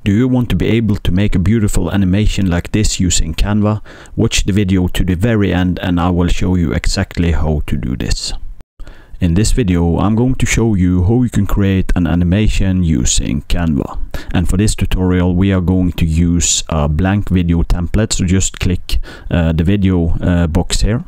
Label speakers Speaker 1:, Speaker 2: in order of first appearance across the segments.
Speaker 1: Do you want to be able to make a beautiful animation like this using Canva? Watch the video to the very end and I will show you exactly how to do this. In this video I'm going to show you how you can create an animation using Canva. And for this tutorial we are going to use a blank video template, so just click the video box here.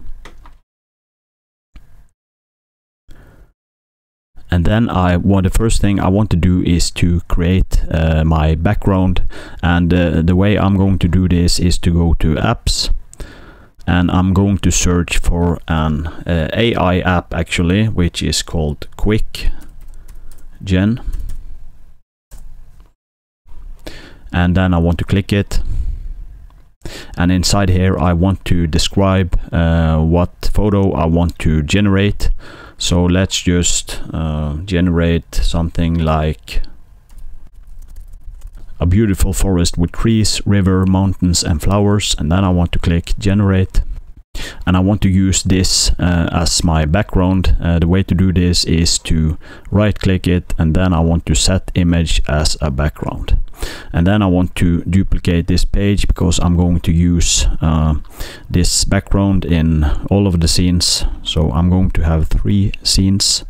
Speaker 1: And then the first thing I want to do is to create my background, and the way I'm going to do this is to go to apps, and I'm going to search for an AI app actually, which is called Quick Gen, and then I want to click it, and inside here I want to describe what photo I want to generate. So let's just generate something like a beautiful forest with trees, river, mountains and flowers, and then I want to click generate, and I want to use this as my background. The way to do this is to right click it, and then I want to set image as a background, and then I want to duplicate this page because I'm going to use this background in all of the scenes. So I'm going to have 3 scenes.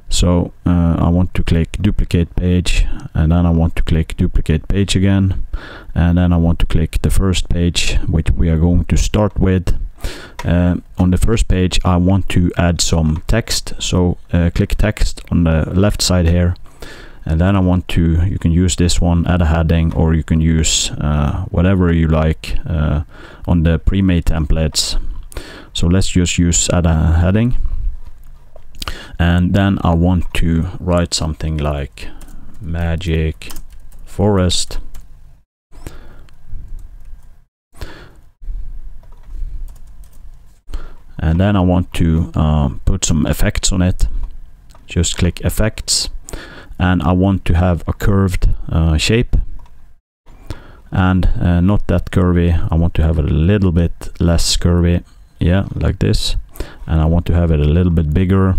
Speaker 1: So I want to click duplicate page, and then I want to click duplicate page again, and then I want to click the first page which we are going to start with. On the first page I want to add some text, so click text on the left side here, and then I want to, you can use this one, add a heading, or you can use whatever you like on the pre-made templates. So let's just use add a heading, and then I want to write something like magic forest, and then I want to put some effects on it. Just click effects, and I want to have a curved shape, and not that curvy. I want to have it a little bit less curvy, yeah, like this, and I want to have it a little bit bigger,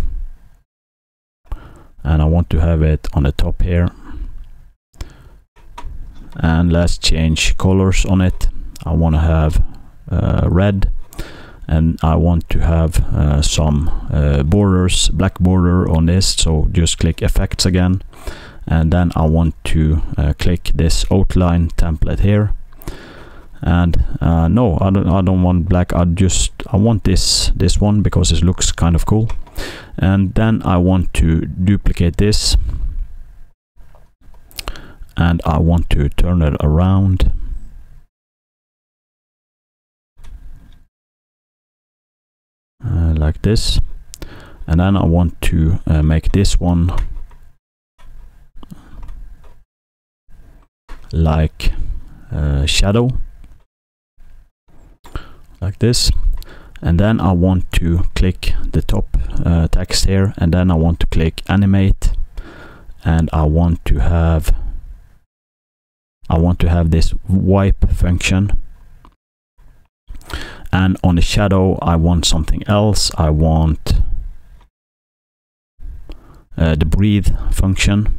Speaker 1: and I want to have it on the top here, and let's change colors on it. I want to have red, and I want to have some borders, black border on this, so just click effects again, and then I want to click this outline template here, and no, I don't want black, I want this one because it looks kind of cool. And then I want to duplicate this, and I want to turn it around, like this, and then I want to make this one like shadow, like this, and then I want to click the top text here, and then I want to click animate, and I want to have this wipe function. And on the shadow I want something else. I want the breathe function.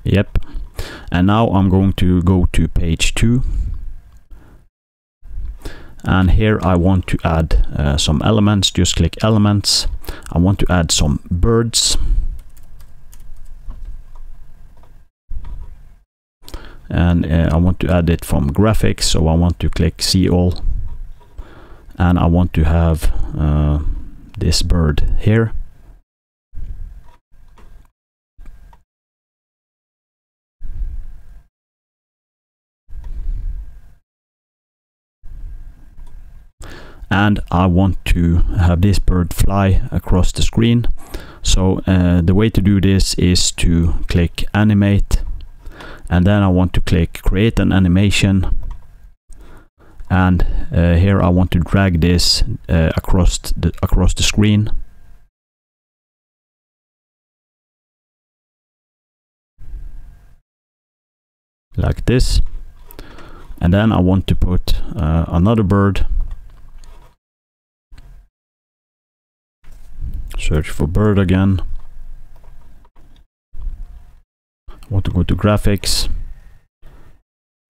Speaker 1: Yep. And now I'm going to go to page 2, and here I want to add some elements. Just click elements. I want to add some birds, and I want to add it from graphics, so I want to click see all, and I want to have this bird here. And I want to have this bird fly across the screen. So the way to do this is to click animate, and then I want to click create an animation, and here I want to drag this across the screen, like this, and then I want to put another bird. Search for bird again, I want to go to graphics,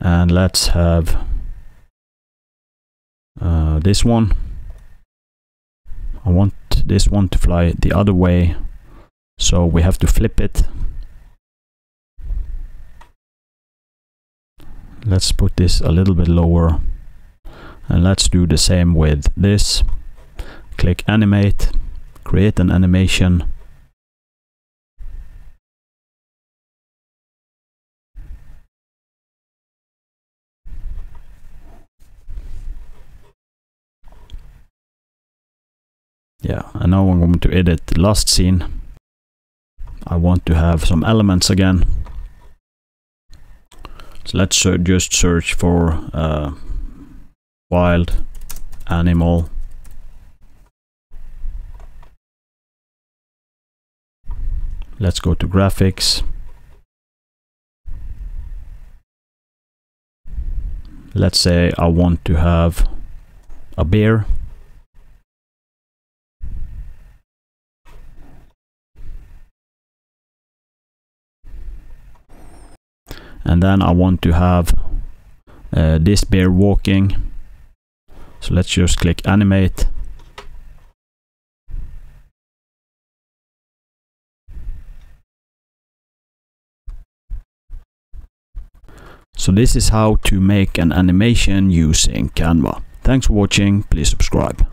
Speaker 1: and let's have this one. I want this one to fly the other way, so we have to flip it. Let's put this a little bit lower, and let's do the same with this. Click animate, create an animation. Yeah, and now I'm going to edit the last scene. I want to have some elements again. So let's just search for wild animal. Let's go to graphics. Let's say I want to have a bear. And then I want to have this bear walking. So let's just click animate. So this is how to make an animation using Canva. Thanks for watching, please subscribe.